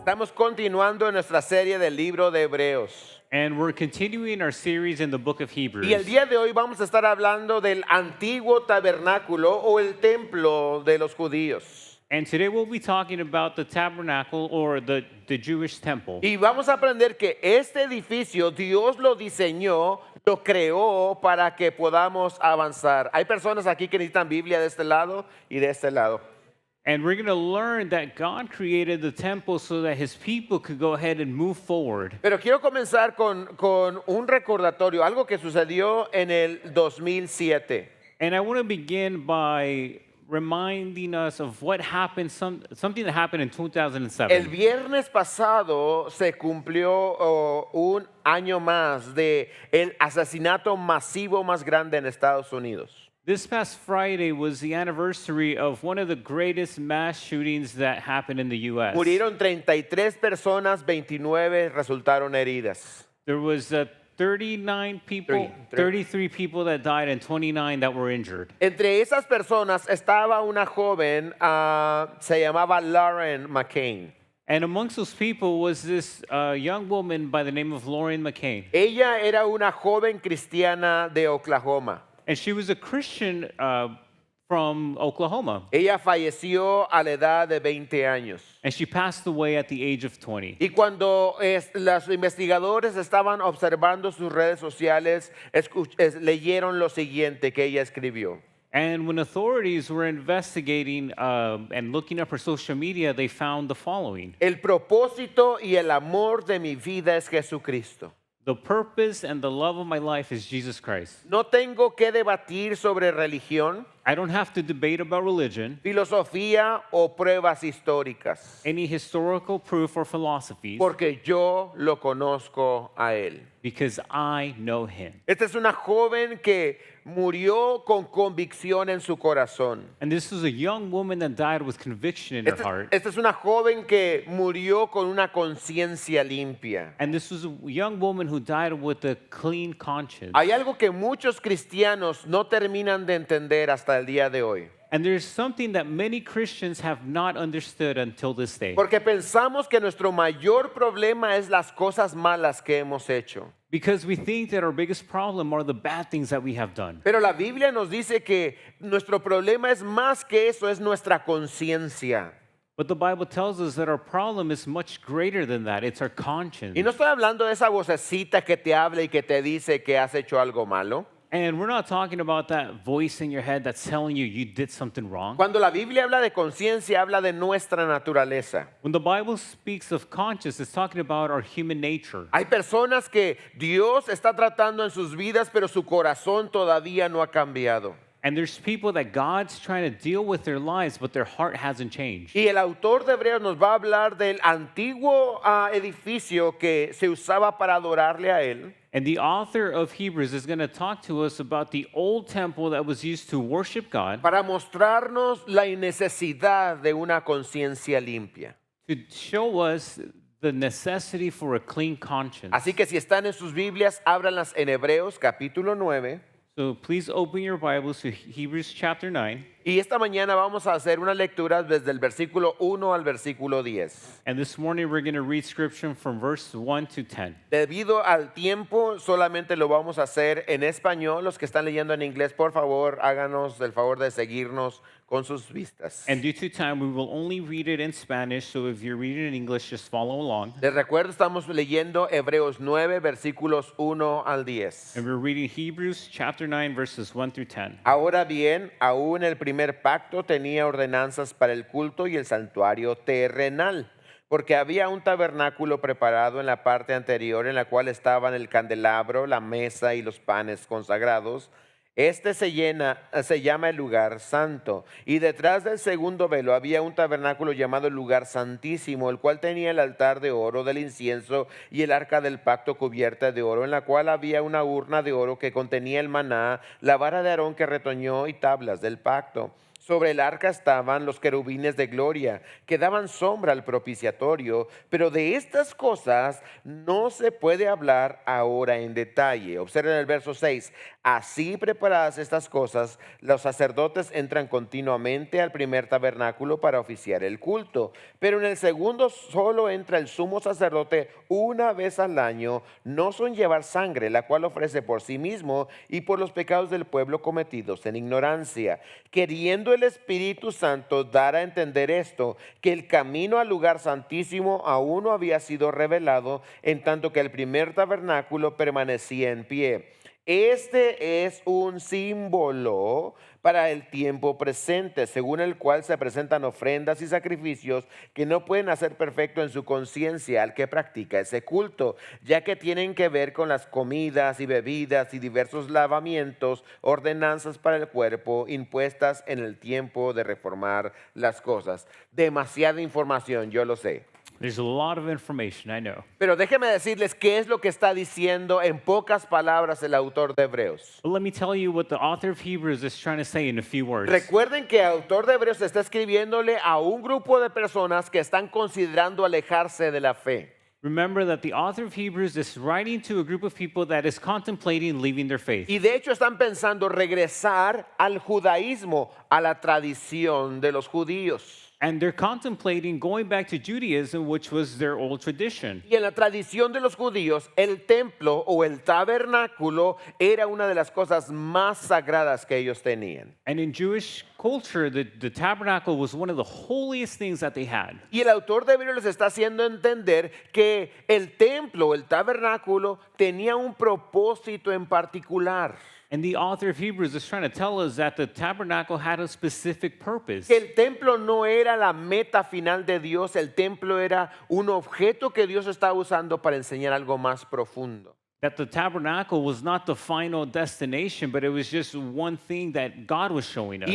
Estamos continuando en nuestra serie del libro de Hebreos. And we're continuing our series in the book of Hebrews. Y el día de hoy vamos a estar hablando del antiguo tabernáculo o el templo de los judíos. And today we'll be talking about the tabernacle or the Jewish temple. Y vamos a aprender que este edificio Dios lo diseñó, lo creó para que podamos avanzar. Hay personas aquí que necesitan Biblia de este lado y de este lado. And we're going to learn that God created the temple so that his people could go ahead and move forward. Pero quiero comenzar con un recordatorio, algo que sucedió en el 2007. And I want to begin by reminding us of what happened, something that happened in 2007. El viernes pasado se cumplió un año más de el asesinato masivo más grande en Estados Unidos. This past Friday was the anniversary of one of the greatest mass shootings that happened in the U.S. Murieron 33 personas, 29 resultaron heridas. There was 39 people, 33 people that died and 29 that were injured. Entre esas personas estaba una joven, se llamaba Lauren McCain. And amongst those people was this young woman by the name of Lauren McCain. Ella era una joven cristiana de Oklahoma. And she was a Christian from Oklahoma. Ella falleció a la edad de 20 años. And she passed away at the age of 20. Y cuando los investigadores estaban observando sus redes sociales, leyeron lo siguiente que ella escribió. And when authorities were investigating and looking up her social media, they found the following. El propósito y el amor de mi vida es Jesucristo. The purpose and the love of my life is Jesus Christ. No tengo que debatir sobre religión, I don't have to debate about religion, filosofía o pruebas históricas, any historical proof or philosophies, porque yo lo conozco a él. because I know him. Esta es una joven que murió con convicción en su corazón. And this is a young woman that died with conviction in her heart. Esta es una joven que murió con una conciencia limpia. And this was a young woman who died with a clean conscience. Hay algo que muchos cristianos no terminan de entender hasta el día de hoy. And there's something that many Christians have not understood until this day. Porque pensamos que nuestro mayor problema es las cosas malas que hemos hecho. Because we think that our biggest problem are the bad things that we have done. Pero la Biblia nos dice que nuestro problema es más que eso, es nuestra conciencia. But the Bible tells us that our problem is much greater than that. It's our conscience. Y no estoy hablando de esa vocecita que te habla y que te dice que has hecho algo malo. And we're not talking about that voice in your head that's telling you you did something wrong. Cuando la Biblia habla de conciencia, habla de nuestra naturaleza. When the Bible speaks of conscience, it's talking about our human nature. Hay personas que Dios está tratando en sus vidas, pero su corazón todavía no ha cambiado. And there's people that God's trying to deal with their lives, but their heart hasn't changed. Y el autor de Hebreos nos va a hablar del antiguo edificio que se usaba para adorarle a él. And the author of Hebrews is going to talk to us about the old temple that was used to worship God, Para mostrarnos la necesidad de una conciencia limpia. to show us the necessity for a clean conscience. Así que si están en sus Biblias, ábranlas en Hebreos capítulo 9. So please open your Bibles to Hebrews chapter 9. Y esta mañana vamos a hacer una lectura desde el versículo 1 al versículo 10. And this morning we're going to read scripture from verse 1 to 10. Debido al tiempo, solamente lo vamos a hacer en español. Los que están leyendo en inglés, por favor, háganos el favor de seguirnos con sus vistas. And due to time, we will only read it in Spanish, so if you're reading in English, just follow along. Les recuerdo, estamos leyendo Hebreos 9, versículos 1 al 10. And we're reading Hebrews chapter 9, verses 1 through 10. Ahora bien, aún el primer pacto tenía ordenanzas para el culto y el santuario terrenal, porque había un tabernáculo preparado en la parte anterior en la cual estaban el candelabro, la mesa y los panes consagrados. Este se llama el lugar santo, y detrás del segundo velo había un tabernáculo llamado el lugar santísimo, el cual tenía el altar de oro del incienso y el arca del pacto cubierta de oro, en la cual había una urna de oro que contenía el maná, la vara de Aarón que retoñó y tablas del pacto. Sobre el arca estaban los querubines de gloria, que daban sombra al propiciatorio, pero de estas cosas no se puede hablar ahora en detalle. Observen el verso 6. Así preparadas estas cosas, los sacerdotes entran continuamente al primer tabernáculo para oficiar el culto, pero en el segundo solo entra el sumo sacerdote una vez al año, no son llevar sangre, la cual ofrece por sí mismo y por los pecados del pueblo cometidos en ignorancia, queriendo el Espíritu Santo dar a entender esto, que el camino al lugar santísimo aún no había sido revelado, en tanto que el primer tabernáculo permanecía en pie. Este es un símbolo para el tiempo presente, según el cual se presentan ofrendas y sacrificios que no pueden hacer perfecto en su conciencia al que practica ese culto, ya que tienen que ver con las comidas y bebidas y diversos lavamientos, ordenanzas para el cuerpo impuestas en el tiempo de reformar las cosas. Demasiada información, yo lo sé. There's a lot of information, I know. Pero déjeme decirles qué es lo que está diciendo en pocas palabras el autor de Hebreos. But let me tell you what the author of Hebrews is trying to say in a few words. Recuerden que el autor de Hebreos está escribiéndole a un grupo de personas que están considerando alejarse de la fe. Remember that the author of Hebrews is writing to a group of people that is contemplating leaving their faith. Y de hecho están pensando regresar al judaísmo, a la tradición de los judíos. And they're contemplating going back to Judaism, which was their old tradition. Y en la tradición de los judíos, el templo o el tabernáculo era una de las cosas más sagradas que ellos tenían. And in Jewish culture, the tabernacle was one of the holiest things that they had. Y el autor de Hebreos les está haciendo entender que el templo, el tabernáculo, tenía un propósito en particular. And the author of Hebrews is trying to tell us that the tabernacle had a specific purpose. Que el templo no era la meta final de Dios, el templo era un objeto que Dios estaba usando para enseñar algo más profundo. That the tabernacle was not the final destination, but it was just one thing that God was showing us.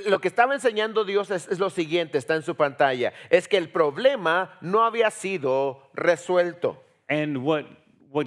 Lo que estaba enseñando Dios es lo siguiente, está en su pantalla, es que el problema no había sido resuelto. And what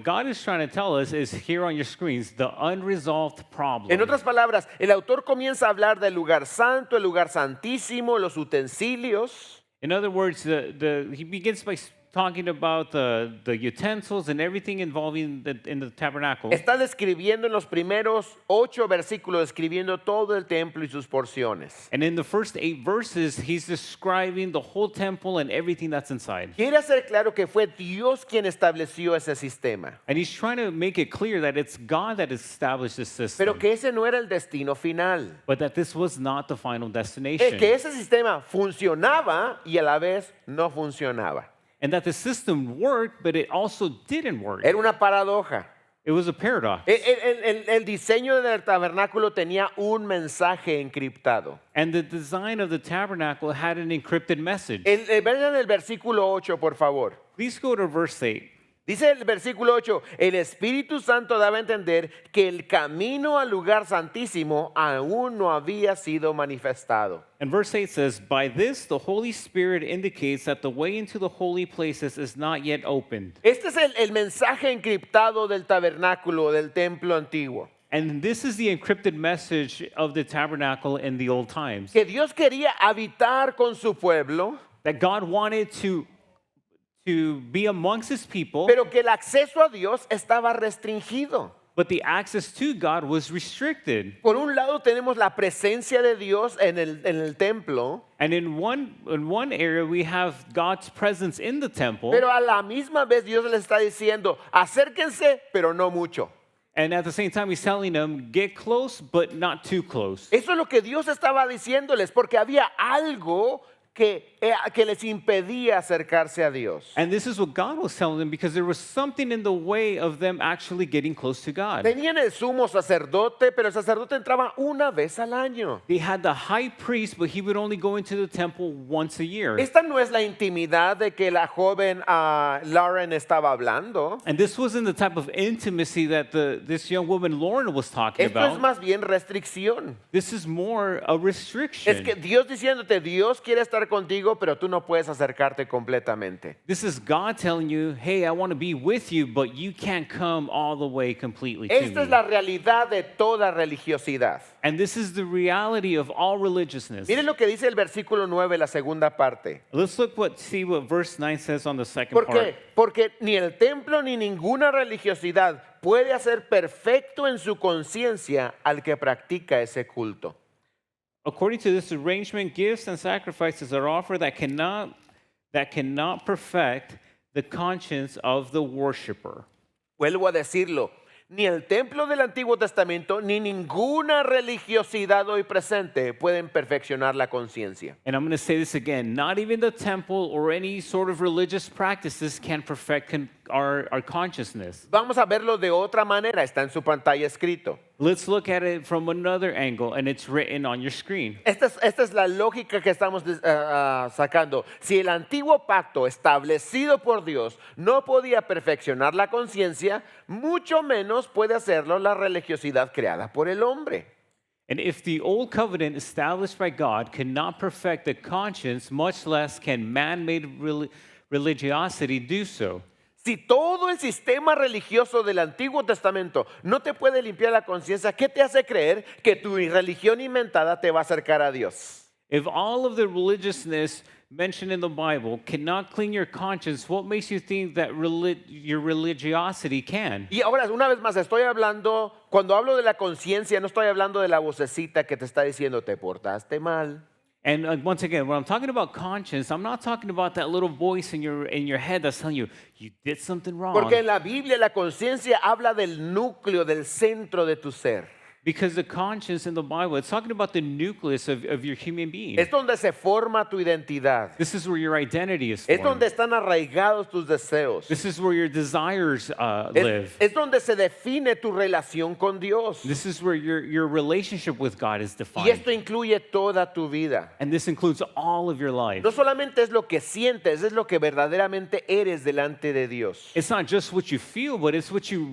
God is trying to tell us is here on your screens, the unresolved problem. En otras palabras, el autor comienza a hablar del lugar santo, el lugar santísimo, los utensilios. In other words, he begins by talking about the utensils and everything involving in the tabernacle. Está describiendo en los primeros 8 versículos, describiendo todo el templo y sus porciones. And in the first 8 verses, he's describing the whole temple and everything that's inside. Quiere hacer claro que fue Dios quien estableció ese sistema, And he's trying to make it clear that it's God that established this system, pero que ese no era el destino final. but that this was not the final Es destination. que ese sistema funcionaba y a la vez no funcionaba. And that the system worked, but it also didn't work. Era una paradoja. It was a paradox. El diseño del tabernáculo tenía un mensaje encriptado. And the design of the tabernacle had an encrypted message. Vean el versículo 8, por favor. Please go to verse 8. Dice el versículo 8, el Espíritu Santo daba a entender que el camino al lugar santísimo aún no había sido manifestado. And verse 8 says, "By this the Holy Spirit indicates that the way into the holy places is not yet opened." Este es el mensaje encriptado del tabernáculo, del templo antiguo. And this is the encrypted message of the tabernacle in the old times. Que Dios quería habitar con su pueblo, That God wanted to be amongst his people, pero que el acceso a Dios estaba restringido. but the access to God was restricted. Por un lado tenemos la presencia de Dios en el templo, And in one area we have God's presence in the temple, pero a la misma vez Dios les está diciendo, acérquense, pero no mucho. and at the same time he's telling them, get close, but not too close. Eso es lo que Dios estaba diciéndoles, porque había algo que les impedía acercarse a Dios. And this is what God was telling them because there was something in the way of them actually getting close to God. Tenían el sumo sacerdote, pero el sacerdote entraba una vez al año. They had the high priest, but he would only go into the temple once a year. Esta no es la intimidad de que la joven Lauren estaba hablando. And this wasn't the type of intimacy that this young woman Lauren was talking Esto es about. más bien restricción. This is more a Es restriction. que Dios diciéndote, Dios quiere estar entrar contigo, pero tú no puedes acercarte completamente. This is God telling you, hey, I want to be with you, but you can't come all the way completely to Esta es me. la realidad de toda religiosidad. And this is the reality of all religiousness. Miren lo que dice el versículo 9, la segunda parte. Let's see what verse 9 says on the second ¿Por part. qué? Porque ni el templo ni ninguna religiosidad puede hacer perfecto en su conciencia al que practica ese culto. According to this arrangement, gifts and sacrifices are offered that cannot perfect the conscience of the worshiper. Vuelvo a decirlo, ni el templo del Antiguo Testamento ni ninguna religiosidad hoy presente pueden perfeccionar la conciencia. And I'm going to say this again, not even the temple or any sort of religious practices can perfect our consciousness. Vamos a verlo de otra manera, está en su pantalla escrito. Let's look at it from another angle, and it's written on your screen. Esta es la lógica que estamos sacando. Si el antiguo pacto establecido por Dios no podía perfeccionar la conciencia, mucho menos puede hacerlo la religiosidad creada por el hombre. And if the old covenant established by God cannot perfect the conscience, much less can man-made religiosity do so. Si todo el sistema religioso del Antiguo Testamento no te puede limpiar la conciencia, ¿qué te hace creer que tu religión inventada te va a acercar a Dios? If all of the religiousness mentioned in the Bible cannot clean your conscience, what makes you think that your religiosity can? Y ahora, una vez más, estoy hablando, cuando hablo de la conciencia, no estoy hablando de la vocecita que te está diciendo, te portaste mal. And once again, when I'm talking about conscience, I'm not talking about that little voice in your head that's telling you, you did something wrong. Porque en la Biblia la conciencia habla del núcleo, del centro de tu ser. Because the conscience in the Bible, it's talking about the nucleus of your human being. Es donde se forma tu identidad. This is where your identity is Es formed. donde están arraigados tus deseos. This is where your desires live. Es donde se define tu relación con Dios. This is where your relationship with God is Y defined. esto incluye toda tu vida. And this includes all of your life. No solamente es lo que sientes, es lo que verdaderamente eres delante de Dios. It's not just what you feel, but it's what you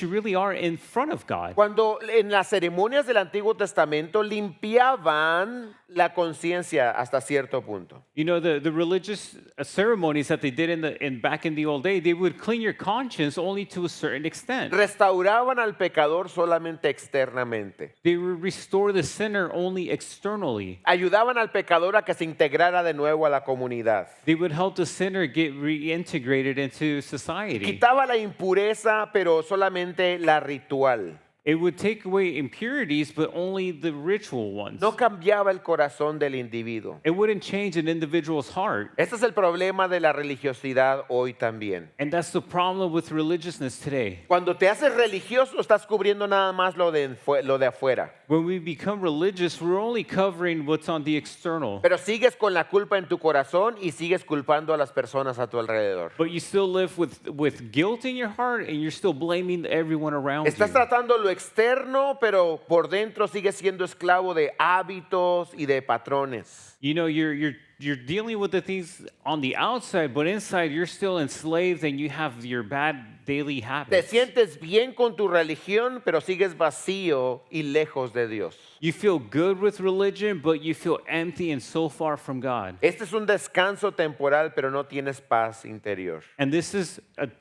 really are in front of God. Cuando en las ceremonias del Antiguo Testamento limpiaban la conciencia hasta cierto punto. You know, the religious ceremonies that they did back in the old day, they would clean your conscience only to a certain extent. Restauraban al pecador solamente externamente. They would restore the sinner only externally. Ayudaban al pecador a que se integrara de nuevo a la comunidad. They would help the sinner get reintegrated into society. Quitaba la impureza, pero solamente la ritual. It would take away impurities, but only the ritual ones. No cambiaba el corazón del individuo. It wouldn't change an individual's heart. Este es el problema de la religiosidad hoy también. And that's the problem with religiousness today. Cuando te haces religioso, estás cubriendo nada más lo de afuera. When we become religious, we're only covering what's on the external. Pero sigues con la culpa en tu corazón y sigues culpando a las personas a tu alrededor. But you still live with guilt in your heart, and you're still blaming everyone around Estás you. tratando lo externo, pero por dentro sigues siendo esclavo de hábitos y de patrones. You know, you're dealing with the things on the outside, but inside you're still enslaved and you have your bad daily Te habits. sientes bien con tu religión, pero sigues vacío y lejos de Dios. You feel good with religion, but you feel empty and so far from God. Este es un descanso temporal, pero no tienes paz interior. And this is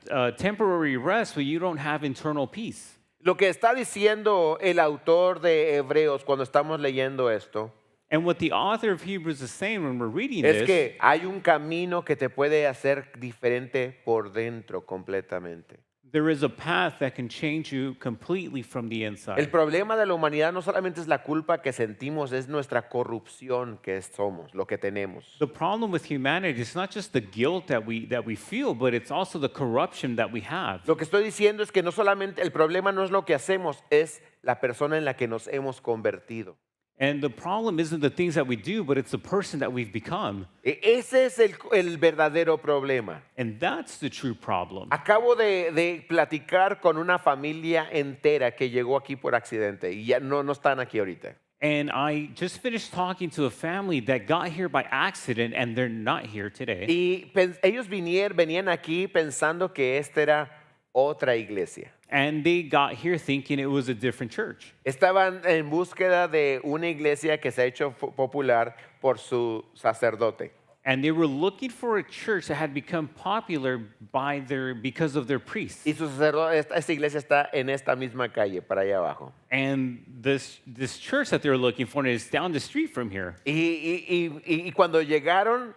a temporary rest, but you don't have internal peace. Lo que está diciendo el autor de Hebreos cuando estamos leyendo esto And what the author of Hebrews is saying when we're reading es this, que hay un camino que te puede hacer diferente por dentro completamente. there is a path that can change you completely from the El inside. problema de la humanidad no solamente es la culpa que sentimos, es nuestra corrupción que somos, lo que tenemos. The problem with humanity is not just the guilt that we feel, but it's also the corruption that we have. Lo que estoy diciendo es que no solamente el problema no es lo que hacemos, es la persona en la que nos hemos convertido. And the problem isn't the things that we do, but it's the person that we've become. Ese es el verdadero problema. And that's the true problem. Acabo de platicar con una familia entera que llegó aquí por accidente y ya no están aquí ahorita. And I just finished talking to a family that got here by accident and they're not here today. Y ellos venían aquí pensando que este era otra iglesia. And they got here thinking it was a different church. Estaban en búsqueda de una iglesia que se ha hecho popular por su sacerdote. And they were looking for a church that had become popular because of their priests. Y su sacerdote, esta iglesia está en esta misma calle, para allá abajo. And this church that they were looking for is down the street from here. Y cuando llegaron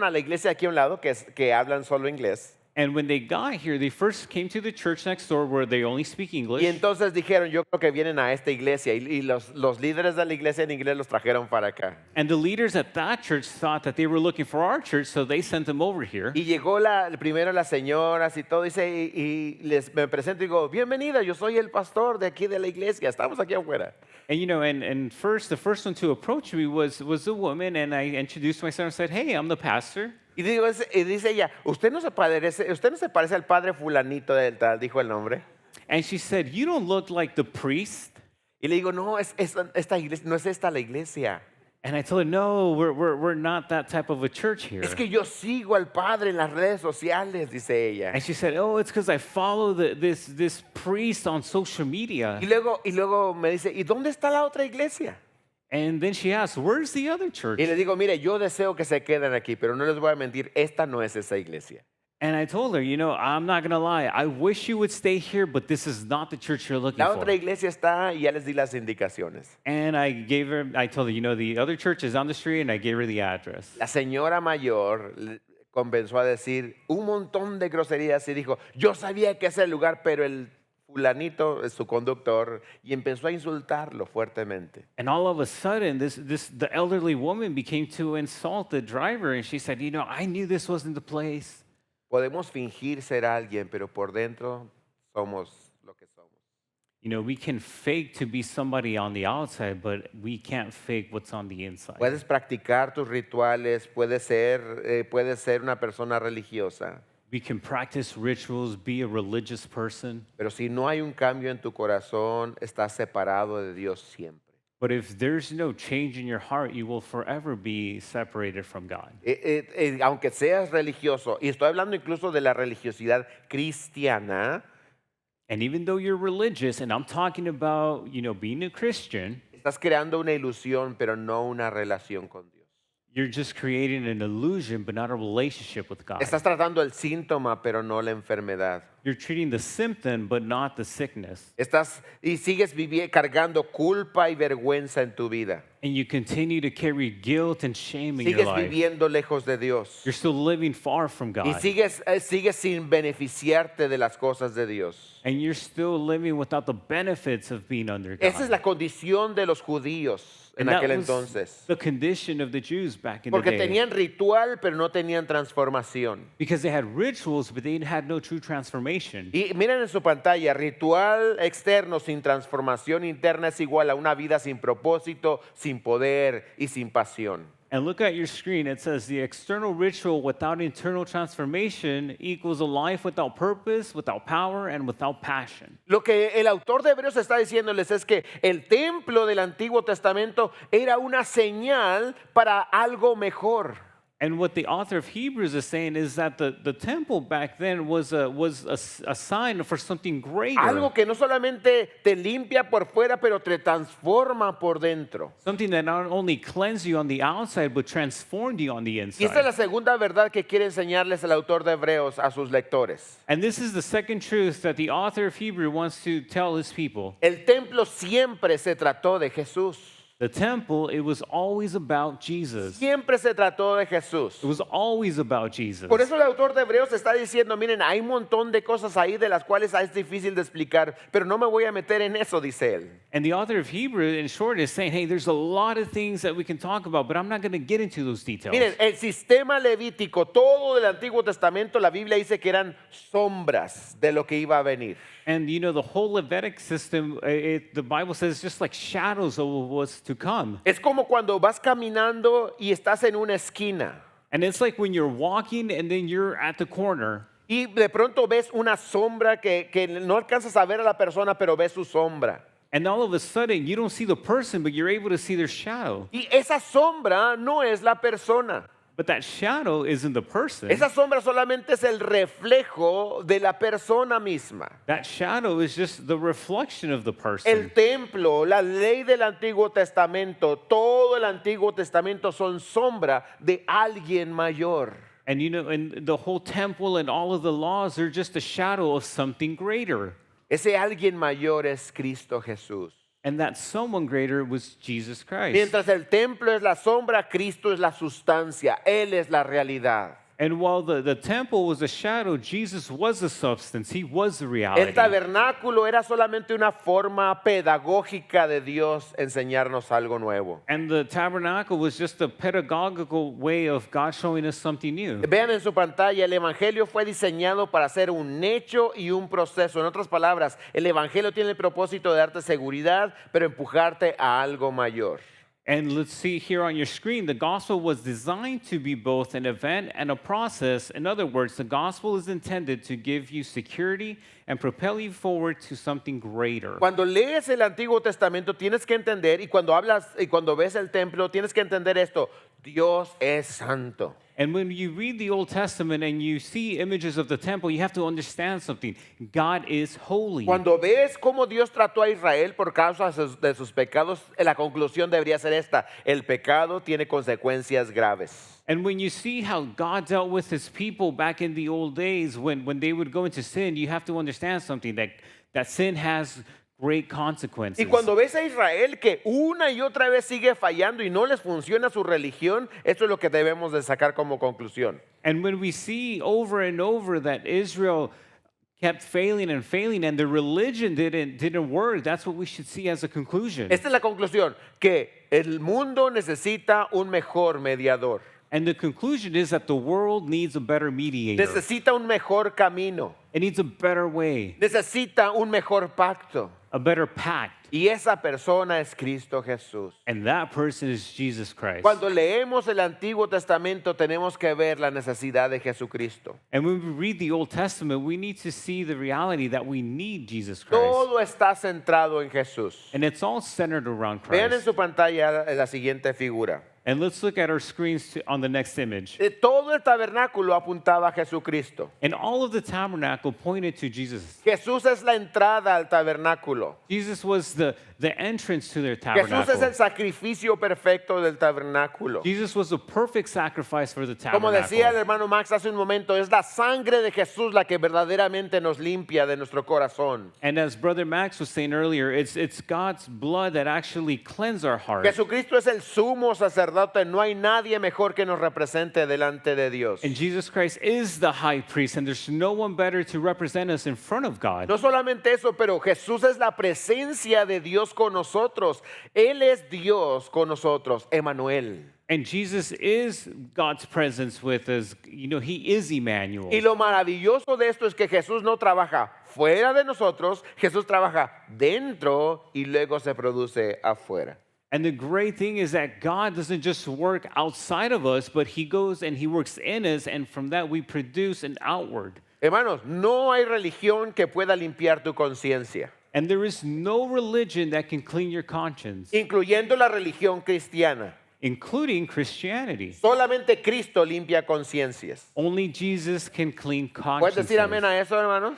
a la iglesia aquí a un lado, que hablan solo inglés. And when they got here, they first came to the church next door where they only speak English. Y entonces dijeron, yo creo que vienen a esta iglesia. Y los líderes de la iglesia en inglés los trajeron para acá. And the leaders at that church thought that they were looking for our church, so they sent them over here. Y llegó primero las señoras y todo, y me presento y digo, bienvenida, yo soy el pastor de aquí de la iglesia, estamos aquí afuera. And and the first one to approach me was a woman, and I introduced myself and said, "Hey, I'm the pastor." Y dice ella, usted no se parece al padre fulanito del tal, dijo el nombre. And she said, "You don't look like the priest." Y le digo, no, esta iglesia, no es esta la iglesia. And I told her, "No, we're not that type of a church here." Es que yo sigo al padre en las redes sociales, dice ella. And she said, "Oh, it's because I follow this priest on social media." Y luego me dice, ¿y dónde está la otra iglesia? And then she asked, "Where's the other church?" Y le digo, mire, yo deseo que se queden aquí, pero no les voy a mentir, esta no es esa iglesia. And I told her, I'm not going to lie. I wish you would stay here, but this is not the church you're looking La for. otra iglesia está y ya les di las indicaciones. And I told her, the other church is down the street, and I gave her the address. La señora mayor comenzó a decir un montón de groserías y dijo, yo sabía que ese era el lugar, pero el fulanito es su conductor, y empezó a insultarlo fuertemente. And all of a sudden, the elderly woman became to insult the driver, and she said, I knew this wasn't the place. Podemos fingir ser alguien, pero por dentro somos lo que somos. We can fake to be somebody on the outside, but we can't fake what's on the inside. Puedes practicar tus rituales, puedes ser una persona religiosa. We can practice rituals, be a religious person. Pero si no hay un cambio en tu corazón, estás separado de Dios siempre. But if there's no change in your heart, you will forever be separated from God. Aunque seas religioso, y estoy hablando incluso de la religiosidad cristiana, And even though you're religious, and I'm talking about, being a Christian, estás creando una ilusión, pero no una relación con Dios. you're just creating an illusion, but not a relationship with God. Estás tratando el síntoma, pero no la enfermedad. You're treating the symptom, but not the sickness. Sigues cargando culpa y vergüenza en tu vida. And you continue to carry guilt and shame in your Sigues life. viviendo lejos de Dios. You're still living far from Y God. sigues sin beneficiarte de las cosas de Dios. And you're still living without the benefits of being under God. Esa es la condición de los judíos en And aquel that was entonces. the condition of the Jews back in the Porque day. tenían ritual, pero no tenían transformación. Because they had rituals, but they had no true transformation. Y miren en su pantalla, ritual externo sin transformación interna es igual a una vida sin propósito, sin poder y sin pasión. And look at your screen. It says the external ritual without internal transformation equals a life without purpose, without power, and without passion. Lo que el autor de Hebreos está diciéndoles es que el templo del Antiguo Testamento era una señal para algo mejor. And what the author of Hebrews is saying is that the temple back then was a sign for something greater. Algo que no solamente te limpia por fuera, pero te transforma por dentro. Something that not only cleansed you on the outside, but transformed you on the Y esta es la inside. segunda verdad que quiere enseñarles el autor de Hebreos a sus lectores. And this is the second truth that the author of Hebrews wants to tell his people. El templo siempre se trató de Jesús. The temple, it was always about Jesus. Siempre se trató de Jesús. It was always about Jesus. Por eso el autor de Hebreos está diciendo, miren, hay un montón de cosas ahí de las cuales es difícil de explicar, pero no me voy a meter en eso, dice él. And the author of Hebrews, in short, is saying, hey, there's a lot of things that we can talk about, but I'm not going to get into those details. Miren, el sistema levítico, todo del Antiguo Testamento, la Biblia dice que eran sombras de lo que iba a venir. And the whole Levitic system, the Bible says, just like shadows of what was to come. Es como cuando vas caminando y estás en una esquina And it's like when you're walking and then you're at the corner, y de pronto ves una sombra que no alcanzas a ver a la persona, pero ves su sombra. and all of a sudden you don't see the person, but you're able to see their shadow. Y esa sombra no es la persona. But that shadow isn't the person. Esa sombra solamente es el reflejo de la persona misma. That shadow is just the reflection of the person. El templo, la ley del Antiguo Testamento, todo el Antiguo Testamento son sombra de alguien mayor. And you know, and the whole temple and all of the laws are just a shadow of something greater. Ese alguien mayor es Cristo Jesús. And that someone greater was Jesus Christ. Mientras el templo es la sombra, Cristo es la sustancia, Él es la realidad. And while the temple was a shadow, Jesus was the substance. He was the El reality. tabernáculo era solamente una forma pedagógica de Dios enseñarnos algo nuevo. And the tabernacle was just a pedagogical way of God showing us something new. Vean en su pantalla, el Evangelio fue diseñado para ser un hecho y un proceso. En otras palabras, el Evangelio tiene el propósito de darte seguridad, pero empujarte a algo mayor. And let's see here on your screen, the gospel was designed to be both an event and a process. In other words, the gospel is intended to give you security and propel you forward to something greater. Cuando lees el Antiguo Testamento tienes que entender, y cuando hablas y cuando ves el templo tienes que entender esto: Dios es santo. And when you read the Old Testament and you see images of the temple, you have to understand something. God is holy. Cuando ves cómo Dios trató a Israel por causa de sus pecados, la conclusión debería ser esta: el pecado tiene consecuencias graves. And when you see how God dealt with his people back in the old days, when they would go into sin, you have to understand something, that sin has great consequences. Y cuando ves a Israel que una y otra vez sigue fallando y no les funciona su religión, esto es lo que debemos de sacar como conclusión. And when we see over and over that Israel kept failing and failing and the religion didn't work, that's what we should see as a conclusion. Esta es la conclusión, que el mundo necesita un mejor mediador. And the conclusion is that the world needs a better mediator. Necesita un mejor camino. It needs a better way, Necesita un mejor pacto. a better pact. Y esa persona es Cristo Jesús. And that person is Jesus Christ. Cuando leemos el Antiguo Testamento tenemos que ver la necesidad de Jesucristo. And when we read the Old Testament, we need to see the reality that we need Jesus Christ. Todo está centrado en Jesús. And it's all centered around Vean en Christ. su pantalla la siguiente figura. And let's look at our screens on the next image. Todo el tabernáculo apuntaba a Jesucristo. And all of the tabernacle pointed to Jesus. Jesús es la entrada al tabernáculo. Jesus was the entrance to their Jesús es el tabernacle. sacrificio perfecto del tabernáculo. Jesus was a perfect sacrifice for the Como decía el tabernacle. hermano Max hace un momento, es la sangre de Jesús la que verdaderamente nos limpia de nuestro corazón. And as Brother Max was saying earlier, it's God's blood that actually cleanses our heart. Jesucristo es el sumo sacerdote, no hay nadie mejor que nos represente delante de Dios. And Jesus Christ is the high priest, and there's no one better to represent us in front of God. No solamente eso, pero Jesús es la presencia de Dios con nosotros. Él es Dios con nosotros, Emmanuel. And Jesus is God's presence with us. You know, he is Emmanuel. Y lo maravilloso de esto es que Jesús no trabaja fuera de nosotros, Jesús trabaja dentro y luego se produce afuera. And the great thing is that God doesn't just work outside of us, but he goes and he works in us, and from that we produce an outward. Hermanos, no hay religión que pueda limpiar tu conciencia, And there is no religion that can clean your conscience, incluyendo la religión cristiana. including Christianity. Solamente Cristo limpia conciencias. Only Jesus can clean ¿Puedes decir amén consciences. a eso, hermanos?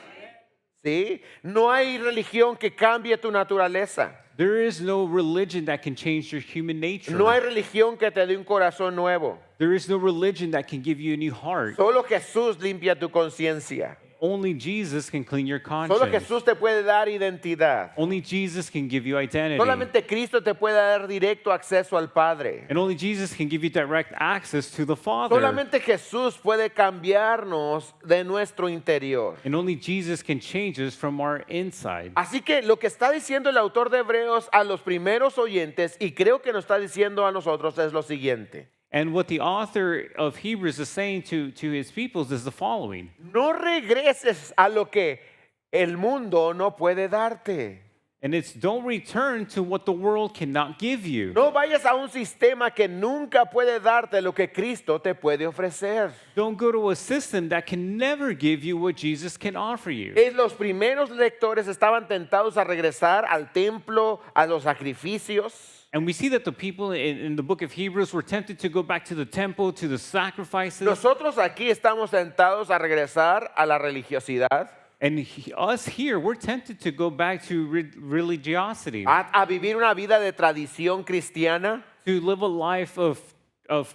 Sí. No hay religión que cambie tu naturaleza. There is no religion that can change your human nature. No hay religión que te dé un corazón nuevo. There is no religion that can give you a new heart. Solo Jesús limpia tu conciencia. Only Jesus can clean your Solo conscience. Jesús te puede dar identidad. Only Jesus can give you identity. Solamente Cristo te puede dar directo acceso al Padre. And only Jesus can give you direct access to the Father. Solamente Jesús puede cambiarnos de nuestro interior. And only Jesus can change us from our inside. Así que lo que está diciendo el autor de Hebreos a los primeros oyentes, y creo que nos está diciendo a nosotros, es lo siguiente. And what the author of Hebrews is saying to his peoples is the following. No regreses a lo que el mundo no puede darte. And it's don't return to what the world cannot give you. No vayas a un sistema que nunca puede darte lo que Cristo te puede ofrecer. Don't go to a system that can never give you what Jesus can offer you. Los primeros lectores estaban tentados a regresar al templo, a los sacrificios. And we see that the people in the book of Hebrews were tempted to go back to the temple, to the sacrifices. Nosotros aquí estamos tentados a regresar a la religiosidad, And us here, we're tempted to go back to religiosity, a vivir una vida de tradición cristiana. to live a life of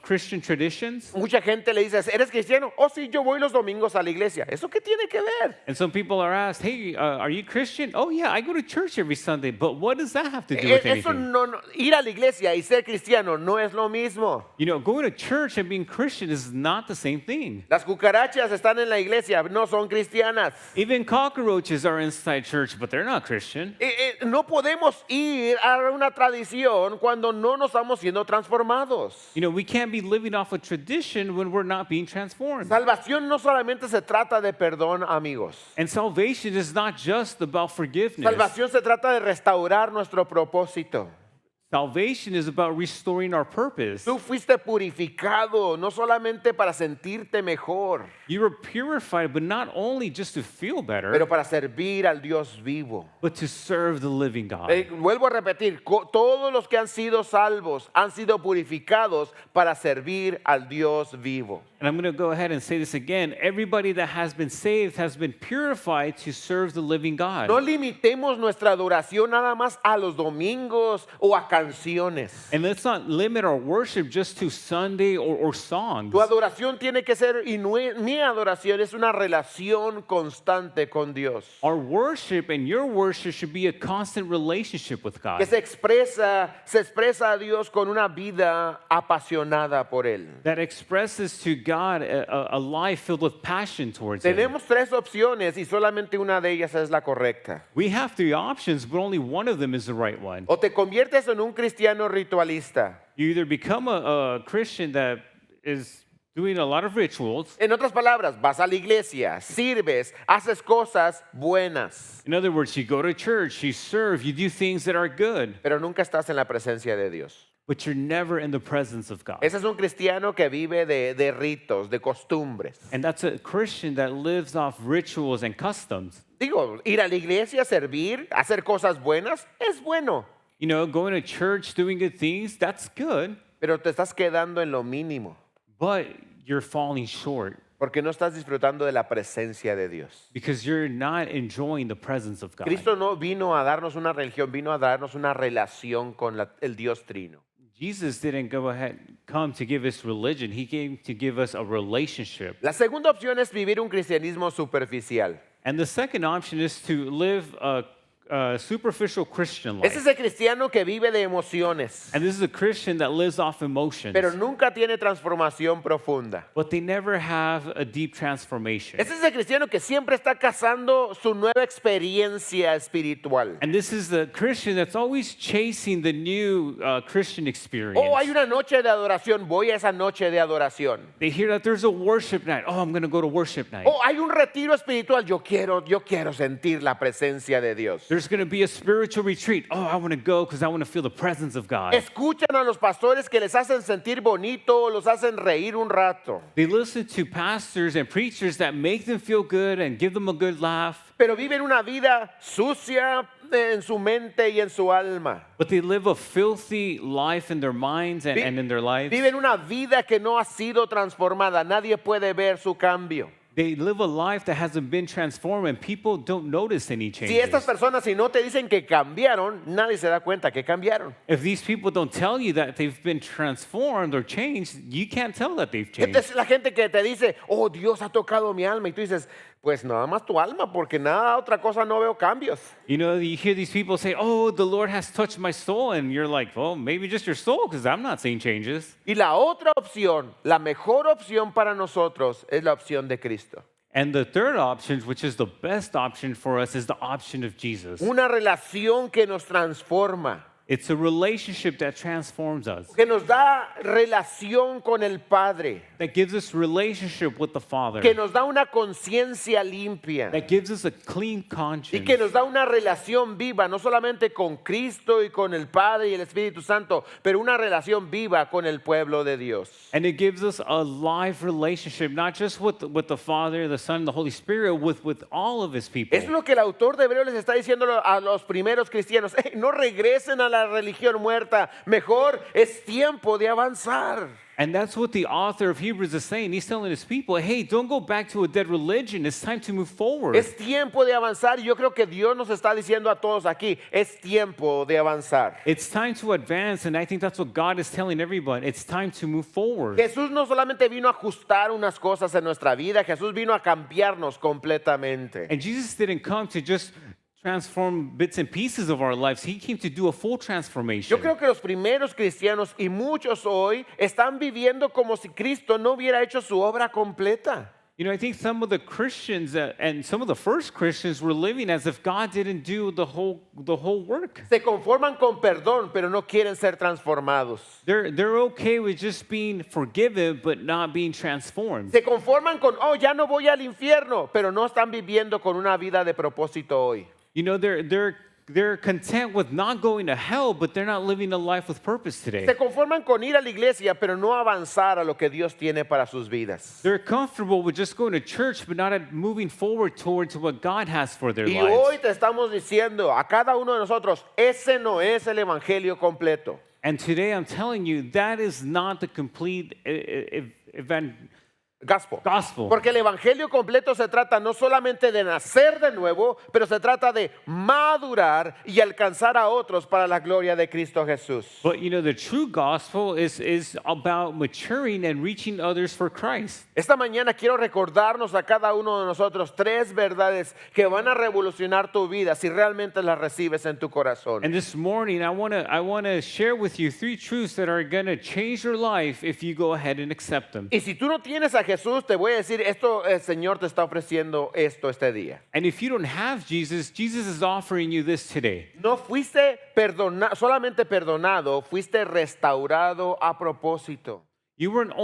Christian traditions. Mucha gente le dice, ¿eres cristiano? Oh, sí, yo voy los domingos a la iglesia. ¿Eso qué tiene que ver? And some people are asked, hey, are you Christian? Oh, yeah, I go to church every Sunday. But what does that have to do with Eso anything? ir a la iglesia y ser cristiano no es lo mismo. You know, going to church and being Christian is not the same thing. Las cucarachas están en la iglesia, no son cristianas. Even cockroaches are inside church, but they're not Christian. No podemos ir a una tradición cuando no nos estamos siendo transformados. You know, we can't be living off a tradition when we're not being transformed. Salvación no solamente se trata de perdón, amigos. And salvation is not just about forgiveness. Salvación se trata de restaurar nuestro propósito. Salvation is about restoring our purpose. Tú fuiste purificado, no solamente para sentirte mejor, You were purified, but not only just to feel better, pero para servir al Dios vivo. but to serve the living God. Vuelvo a repetir, todos los que han sido salvos han sido purificados para servir al Dios vivo. And I'm going to go ahead and say this again. Everybody that has been saved has been purified to serve the living God. No limitemos nuestra adoración nada más a los domingos o a canciones. And let's not limit our worship just to Sunday or songs. Tu adoración tiene que ser, mi adoración es una relación constante con Dios. Our worship and your worship should be a constant relationship with God Que se expresa a Dios con una vida apasionada por Él. that expresses to God a life filled with passion towards Him. Tenemos tres opciones y solamente una de ellas es la correcta. We have three options, but only one of them is the right one. O te conviertes en un cristiano ritualista. You either become a Christian that is doing a lot of rituals. En otras palabras, vas a la iglesia, sirves, haces cosas buenas, In other words, you go to church, you serve, you do things that are good, pero nunca estás en la presencia de Dios. but you're never in the presence of God. Ese es un cristiano que vive de ritos, de costumbres. And that's a Christian that lives off rituals and customs. Digo, ir a la iglesia, servir, hacer cosas buenas, es bueno, You know, going to church, doing good things, that's good, pero te estás quedando en lo mínimo, but you're falling short porque no estás disfrutando de la presencia de Dios. because you're not enjoying the presence of God. Cristo no vino a darnos una religión, vino a darnos una relación con el Dios Trino. Jesus didn't come to give us religion. He came to give us a relationship. La segunda opción es vivir un cristianismo superficial. And the second option is to live a superficial Christian Es life. ese cristiano que vive de emociones, And this is a Christian that lives off emotions, pero nunca tiene transformación profunda. but they never have a deep transformation. Es ese cristiano que siempre está cazando su nueva experiencia espiritual. And this is the Christian that's always chasing the new Christian experience. Oh, hay una noche de adoración, voy a esa noche de adoración. They hear that there's a worship night. Oh, I'm going to go to worship night. Oh, hay un retiro espiritual, yo quiero sentir la presencia de Dios. There's going to be a spiritual retreat. Oh, I want to go because I want to feel the presence of God. Escuchan a los pastores que les hacen sentir bonito, los hacen reír un rato, They listen to pastors and preachers that make them feel good and give them a good laugh, pero viven una vida sucia en su mente y en su alma. but they live a filthy life in their minds and in their lives. Viven una vida que no ha sido transformada. Nadie puede ver su cambio. They live a life that hasn't been transformed and people don't notice any Si estas changes. personas, si no te dicen que cambiaron, nadie se da cuenta que cambiaron. If these people don't tell you that they've been transformed or changed, you can't tell that they've changed. Es la gente que te dice, oh, Dios ha tocado mi alma. Y tú dices, pues nada más tu alma, porque nada otra cosa no veo cambios. You know, you hear these people say, oh, the Lord has touched my soul. And you're like, well, maybe just your soul because I'm not seeing changes. Y la otra opción, la mejor opción para nosotros es la opción de Cristo. And the third option, which is the best option for us, is the option of Jesus. Una relación que nos transforma, It's a relationship that transforms us, que nos da relación con el Padre, that gives us relationship with the Father, que nos da una conciencia limpia that gives us a clean y conscience, que nos da una relación viva, no solamente con Cristo y con el Padre y el Espíritu Santo, pero una relación viva con el pueblo de Dios. and it gives us a live relationship, not just with the Father, the Son, and the Holy Spirit, with all of His people. Es lo que el autor de Hebreos les está diciendo a los primeros cristianos. No regresen a la la religión muerta. Mejor es tiempo de avanzar. And that's what the author of Hebrews is saying. He's telling his people, hey, don't go back to a dead religion. It's time to move forward. Es tiempo de avanzar. Yo creo que Dios nos está diciendo a todos aquí, es tiempo de avanzar. It's time to advance, and I think that's what God is telling everyone. It's time to move forward. Jesús no solamente vino a ajustar unas cosas en nuestra vida, Jesús vino a cambiarnos completamente. And Jesus didn't come to just transform bits and pieces of our lives. He came to do a full transformation. Yo creo que los primeros cristianos y muchos hoy están viviendo como si Cristo no hubiera hecho su obra completa. You know, I think some of the Christians and some of the first Christians were living as if God didn't do the whole work. Se conforman con perdón, pero no quieren ser transformados. They're okay with just being forgiven but not being transformed. Se conforman con, oh, ya no voy al infierno, pero no están viviendo con una vida de propósito hoy. You know, they're content with not going to hell, but they're not living a life with purpose today. Se conforman con ir a la iglesia, pero no avanzar a lo que Dios tiene para sus vidas. They're comfortable with just going to church, but not moving forward towards what God has for their Y hoy lives. te estamos diciendo a cada uno de nosotros, ese no es el evangelio completo. And today I'm telling you, that is not the complete event. Gospel. Porque el evangelio completo se trata no solamente de nacer de nuevo, pero se trata de madurar y alcanzar a otros para la gloria de Cristo Jesús. But you know, the true gospel is about maturing and reaching others for Christ. Esta mañana quiero recordarnos a cada uno de nosotros 3 verdades que van a revolucionar tu vida si realmente las recibes en tu corazón. And this morning, I want to share with you 3 truths that are going to change your life if you go ahead and accept them. Y si tú no tienes a Jesús, te voy a decir, esto el Señor te está ofreciendo esto este día. And if you don't have Jesus, Jesus is offering you this today. No fuiste solamente perdonado, fuiste restaurado a propósito. You were not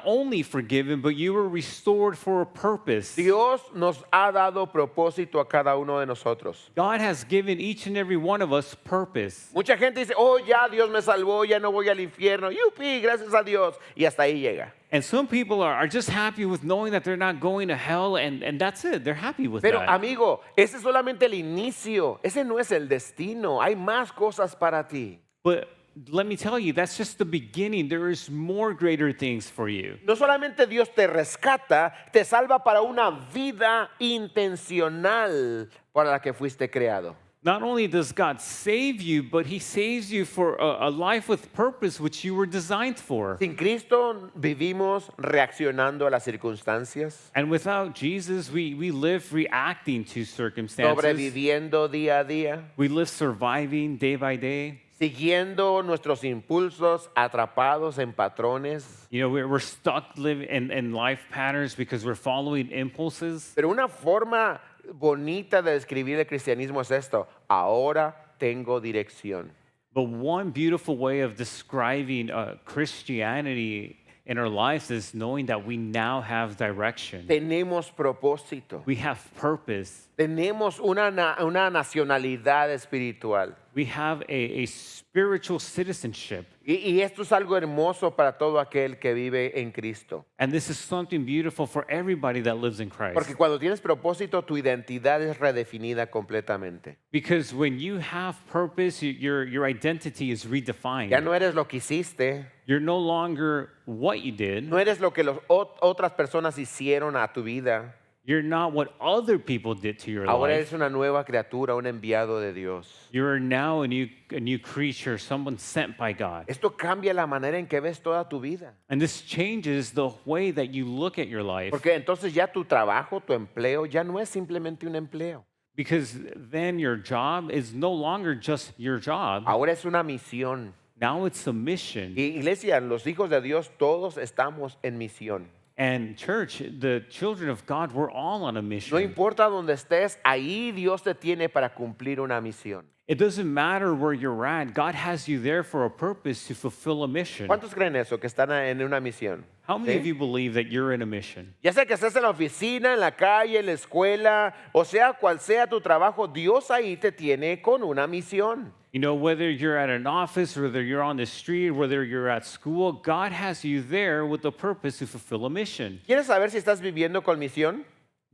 only forgiven, but you were restored for a purpose. Dios nos ha dado propósito a cada uno de nosotros. God has given each and every one of us purpose. Mucha gente dice, oh, ya Dios me salvó, ya no voy al infierno. Yupi, gracias a Dios. Y hasta ahí llega. And some people are just happy with knowing that they're not going to hell, and that's it. They're happy with Pero that. amigo, ese es solamente el inicio. Ese no es el destino. Hay más cosas para ti. But let me tell you, that's just the beginning. There is more greater things for you. No solamente Dios te rescata, te salva para una vida intencional para la que fuiste creado. Not only does God save you, but He saves you for a life with purpose which you were designed for. Sin Cristo vivimos reaccionando a las circunstancias, And without Jesus, we live reacting to circumstances. sobreviviendo día a día, We live surviving day by day. siguiendo nuestros impulsos, atrapados en patrones. You know, we're stuck living in life patterns because we're following impulses. Pero una forma bonita de describir el cristianismo es esto: ahora tengo dirección. But one beautiful way of describing Christianity in our lives is knowing that we now have direction. Tenemos propósito. We have purpose. Tenemos una nacionalidad espiritual. We have a spiritual citizenship. Y esto es algo hermoso para todo aquel que vive en Cristo. And this is something beautiful for everybody that lives in Christ. Porque cuando tienes propósito, tu identidad es redefinida completamente. Because when you have purpose, your identity is redefined. Ya no eres lo que hiciste, You're no longer what you did. no eres lo que otras personas hicieron a tu vida. You're not what other people did to your Ahora life. eres una nueva criatura, un enviado de Dios. You're now a new creature, someone sent by God. Esto cambia la manera en que ves toda tu vida. And this changes the way that you look at your life. Porque entonces ya tu trabajo, tu empleo, ya no es simplemente un empleo. Because then your job is no longer just your job. Ahora es una misión. Now it's a mission. Y iglesia, los hijos de Dios, todos estamos en misión. And church, the children of God, we're all on a No mission. importa dónde estés, ahí Dios te tiene para cumplir una misión. It doesn't matter where you're at. God has you there for a purpose to fulfill a mission. ¿Cuántos creen eso, que están en una misión? How many ¿Sí? of you believe that you're in a mission? Ya sea que estés en la oficina, en la calle, en la escuela, o sea cual sea tu trabajo, Dios ahí te tiene con una misión. You know, whether you're at an office, whether you're on the street, whether you're at school, God has you there with a purpose to fulfill a mission. ¿Quieres saber si estás viviendo con misión?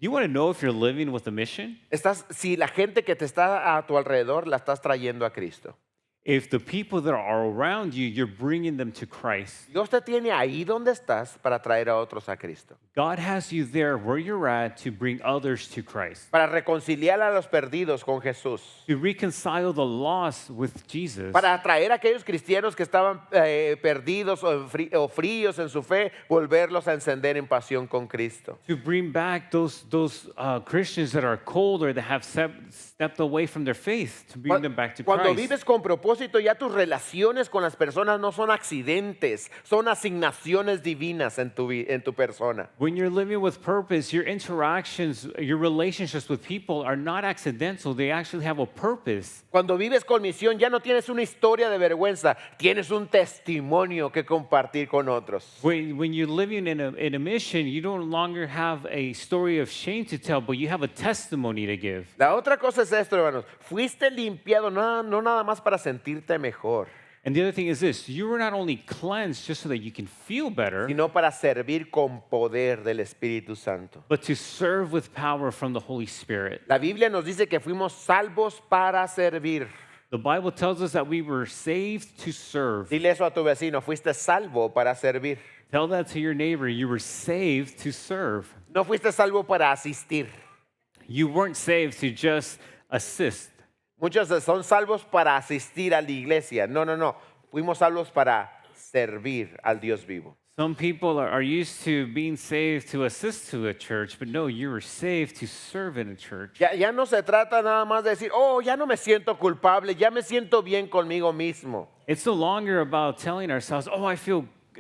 You want to know if you're living with a mission? Si la gente que te está a tu alrededor la estás trayendo a Cristo. If the people that are around you, you're bringing them to Christ. Dios te tiene ahí donde estás para traer a otros a Cristo. God has you there where you're at to bring others to Christ, Para reconciliar a los perdidos con Jesús. to reconcile the lost with Jesus, Para atraer a aquellos cristianos que estaban perdidos o fríos en su fe, volverlos a encender en pasión con Cristo. to bring back those Christians that are cold or that have stepped away from their faith, to bring them back to Cuando Christ. vives con propósito, ya tus relaciones con las personas no son accidentes, son asignaciones divinas en tu persona. When you're living with purpose, your interactions, your relationships with people are not accidental. They actually have a purpose. Cuando vives con misión, ya no tienes una historia de vergüenza, tienes un testimonio que compartir con otros. When you're living in a mission, you no longer have a story of shame to tell, but you have a testimony to give. La otra cosa es esto, hermanos. Fuiste limpiado no nada más para sentirte mejor, And the other thing is this, you were not only cleansed just so that you can feel better, sino para servir con poder del Espíritu Santo. but to serve with power from the Holy Spirit. La Biblia nos dice que fuimos salvos para servir. The Bible tells us that we were saved to serve. Dile eso a tu vecino, fuiste salvo para servir. Tell that to your neighbor, you were saved to serve. No fuiste salvo para asistir. You weren't saved to just assist. Muchos son salvos para asistir a la iglesia. No. Fuimos salvos para servir al Dios vivo. Some people are used to being saved to assist to a church, but no, you were saved to serve in a church. Ya no se trata nada más de decir, ya no me siento culpable, ya me siento bien conmigo mismo. It's no longer about telling ourselves,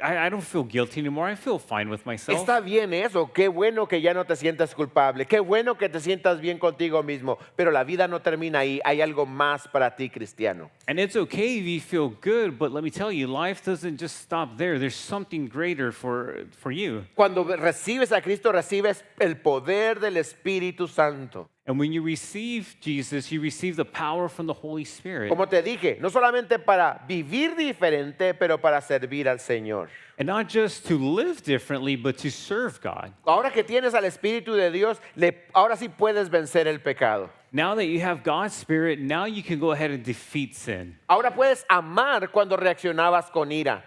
I don't feel guilty anymore. I feel fine with myself. Está bien eso, qué bueno que ya no te sientas culpable, qué bueno que te sientas bien contigo mismo, pero la vida no termina ahí, hay algo más para ti, cristiano. And it's okay if you feel good, but let me tell you, life doesn't just stop there. There's something greater for you. Cuando recibes a Cristo, recibes el poder del Espíritu Santo. And when you receive Jesus, you receive the power from the Holy Spirit. Como te dije, no solamente para vivir diferente, pero para servir al Señor. And not just to live differently, but to serve God. Ahora que tienes al Espíritu de Dios, ahora sí puedes vencer el pecado. Now that you have God's Spirit, now you can go ahead and defeat sin. Ahora puedes amar cuando reaccionabas con ira.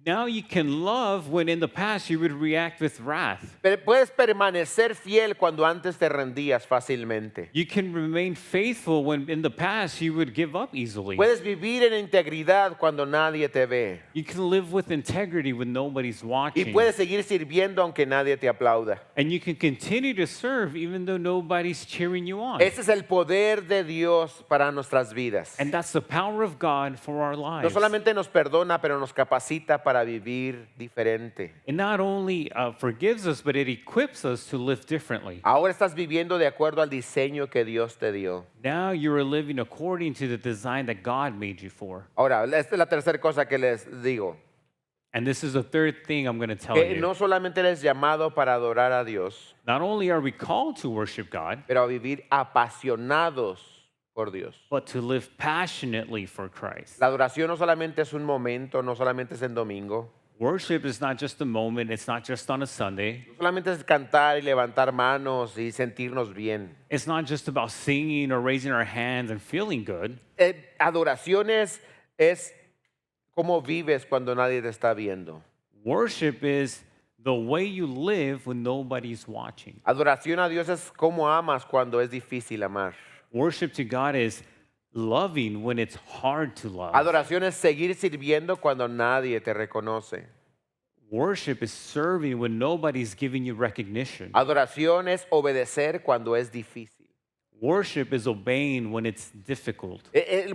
Now you can love when in the past you would react with wrath. Puedes permanecer fiel cuando antes te rendías fácilmente. You can remain faithful when in the past you would give up easily. Puedes vivir en integridad cuando nadie te ve. You can live with integrity when nobody's Y watching. puedes seguir sirviendo aunque nadie te aplauda. And you can continue to serve even though nobody's cheering you on. Ese es el poder de Dios para nuestras vidas. And that's the power of God for our No lives. solamente nos perdona, pero nos capacita para vivir diferente. It not only forgives us, but it equips us to live differently. Ahora estás viviendo de acuerdo al diseño que Dios te dio. Now you are living according to the design that God made you for. Ahora, esta es la tercera cosa que les digo. And this is the third thing I'm going to tell Que you. no solamente eres llamado para adorar a Dios, Not only are we called to worship God, pero a vivir apasionados por Dios. but to live passionately for Christ. La adoración no solamente es un momento, no solamente es en domingo, Worship is not just a moment, it's not just on a Sunday. no solamente es cantar y levantar manos y sentirnos bien. It's not just about singing or raising our hands and feeling good. Adoración es cómo vives cuando nadie te está viendo. Worship is the way you live when nobody's watching. Adoración a Dios es cómo amas cuando es difícil amar. Worship to God is loving when it's hard to love. Adoración es seguir sirviendo cuando nadie te reconoce. Worship is serving when nobody's giving you recognition. Adoración es obedecer cuando es difícil. Worship is obeying when it's difficult.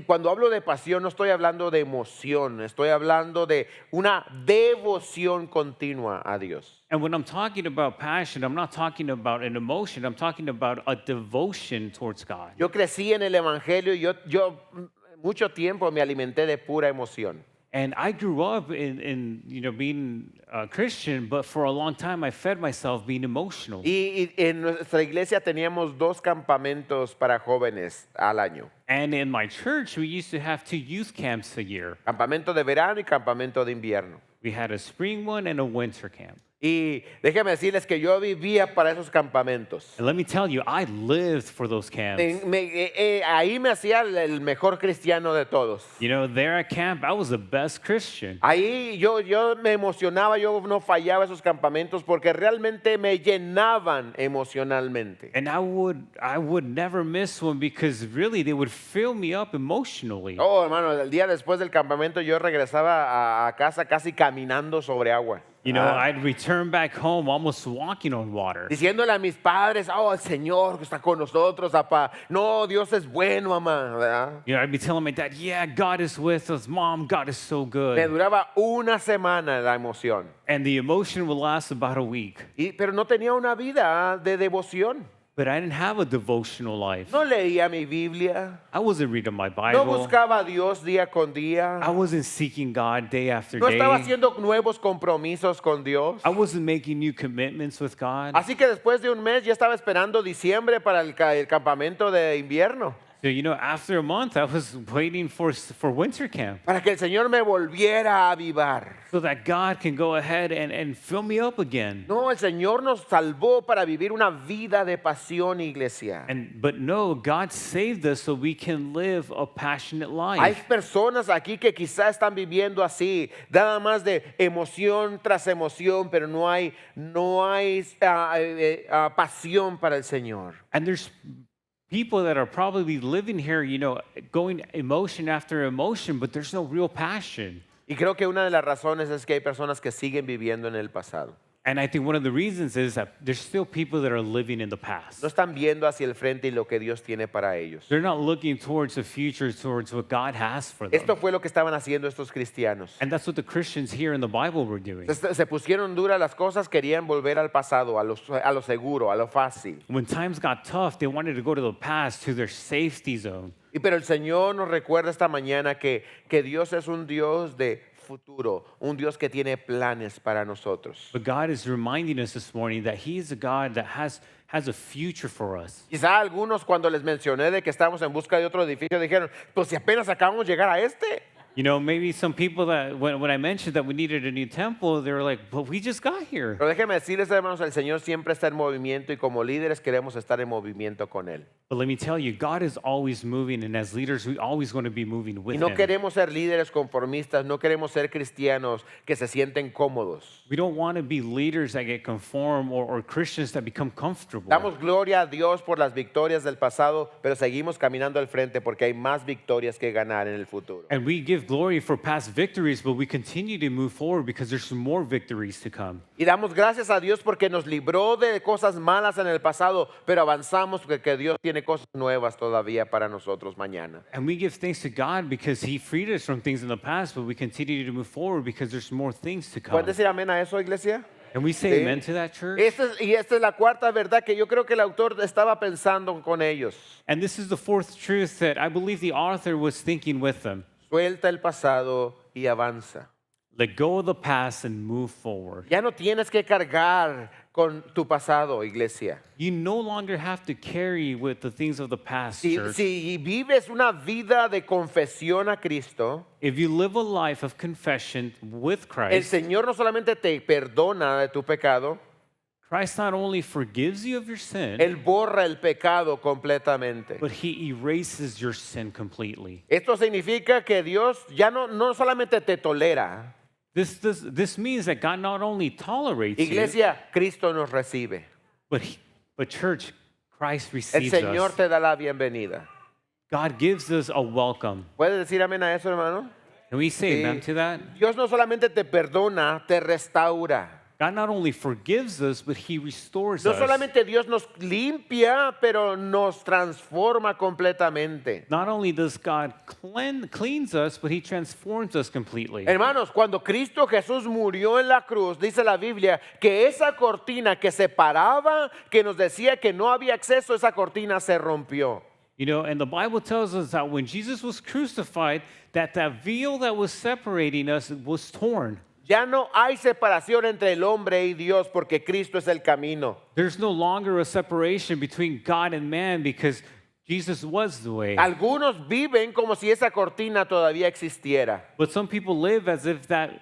Cuando hablo de pasión no estoy hablando de emoción, estoy hablando de una devoción continua a Dios. And when I'm talking about passion, I'm not talking about an emotion, I'm talking about a devotion towards God. Yo crecí en el Evangelio y yo mucho tiempo me alimenté de pura emoción. And I grew up in being a Christian, but for a long time I fed myself being emotional. Y en nuestra iglesia teníamos 2 campamentos para jóvenes al año. And in my church, we used to have 2 youth camps a year. Campamento de verano y campamento de invierno. We had a spring one and a winter camp. Y déjeme decirles que yo vivía para esos campamentos. And let me tell you, I lived for those camps. Ahí me hacía el mejor cristiano de todos. You know, there at camp, I was the best Christian. Ahí yo me emocionaba, yo no fallaba esos campamentos porque realmente me llenaban emocionalmente. And I would never miss one because really they would fill me up emotionally. Oh, hermano, el día después del campamento yo regresaba a casa casi caminando sobre agua. You know, I'd return back home almost walking on water. Diciéndole a mis padres, oh, el Señor que está con nosotros, papá. No, Dios es bueno, mamá. ¿Verdad? You know, I'd be telling my dad, yeah, God is with us. Mom, God is so Me good. duraba una semana la emoción. And the emotion would last about a week. Pero no tenía una vida de devoción. But I didn't have a devotional life. No leía mi Biblia. I wasn't reading my No Bible. buscaba a Dios día con día. I wasn't seeking God day after No estaba day. haciendo nuevos compromisos con Dios. I wasn't making new commitments with God. Así que después de un mes ya estaba esperando diciembre para el campamento de invierno. So, you know, after a month, I was waiting for winter camp Para que el Señor me volviera a avivar. so that God can go ahead and fill me up again. No, el Señor nos salvó para vivir una vida de pasión, iglesia. But no, God saved us so we can live a passionate Hay life. personas aquí que quizás están viviendo así, nada más de emoción tras emoción, pero no hay pasión para el Señor. And there's people that are probably living here, you know, going emotion after emotion, but there's no real passion. Y creo que una de las razones es que hay personas que siguen viviendo en el pasado. And I think one of the reasons is that there's still people that are living in the past. No están viendo hacia el frente y lo que Dios tiene para ellos. They're not looking towards the future, towards what God has for them. Esto fue lo que estaban haciendo estos cristianos. And that's what the Christians here in the Bible were doing. Se pusieron duras las cosas, querían volver al pasado, a lo seguro, a lo fácil. When times got tough, they wanted to go to the past, to their safety zone. Pero el Señor nos recuerda esta mañana que Dios es un Dios de futuro, un Dios que tiene planes para nosotros. But God is reminding us this morning that He is a God that has a future for us. Quizá algunos cuando les mencioné de que estamos en busca de otro edificio dijeron, pues si apenas acabamos de llegar a este. You know, maybe some people that, when I mentioned that we needed a new temple, they were like, but we just got here. Pero déjenme decirles, hermanos, el Señor siempre está en movimiento y como líderes queremos estar en movimiento con Él. But let me tell you, God is always moving, and as leaders, we always going to be moving with Y no Him. queremos ser líderes conformistas, no queremos ser cristianos que se sienten cómodos. We don't want to be leaders that get conform or Christians that become comfortable. Damos gloria a Dios por las victorias del pasado, pero seguimos caminando al frente porque hay más victorias que ganar en el futuro. And we give glory for past victories, but we continue to move forward because there's some more victories to come. Y damos gracias a Dios porque nos libró de cosas malas en el pasado, pero avanzamos porque Dios tiene cosas nuevas todavía para nosotros mañana. And we give thanks to God because He freed us from things in the past, but we continue to move forward because there's more things to come. ¿Puedes decir amén a eso, iglesia? And we say Sí. amen to that, church. Esta es la cuarta verdad que yo creo que el autor estaba pensando con ellos. And this is the fourth truth that I believe the author was thinking with them. Suelta el pasado y avanza. Let go of the past and move forward. Ya no tienes que cargar con tu pasado, iglesia. You no longer have to carry with the things of the past, church. Si vives una vida de confesión a Cristo, If you live a life of confession with el Christ, Señor no solamente te perdona de tu pecado, Christ not only forgives you of your sin, Él borra el pecado completamente. but He erases your sin completely. Esto significa que Dios ya no solamente te tolera. This means that God not only tolerates you, Iglesia, Cristo nos recibe. but church, Christ El receives Señor us. te da la bienvenida. God gives us a welcome. ¿Puedes decir amén a eso, hermano? Can we say Sí. amen to that? Dios no solamente te perdona, te restaura. God not only forgives us, but He restores No us. solamente Dios nos limpia, pero nos transforma completamente. Not only does God cleanse us, but He transforms us completely. Hermanos, cuando Cristo Jesús murió en la cruz, dice la Biblia que esa cortina que separaba, que nos decía que no había acceso, esa cortina se rompió. You know, and the Bible tells us that when Jesus was crucified, that veil that was separating us was torn. Ya no hay separación entre el hombre y Dios porque Cristo es el camino. There's no longer a separation between God and man because Jesus was the way. Algunos viven como si esa cortina todavía existiera. But some people live as if that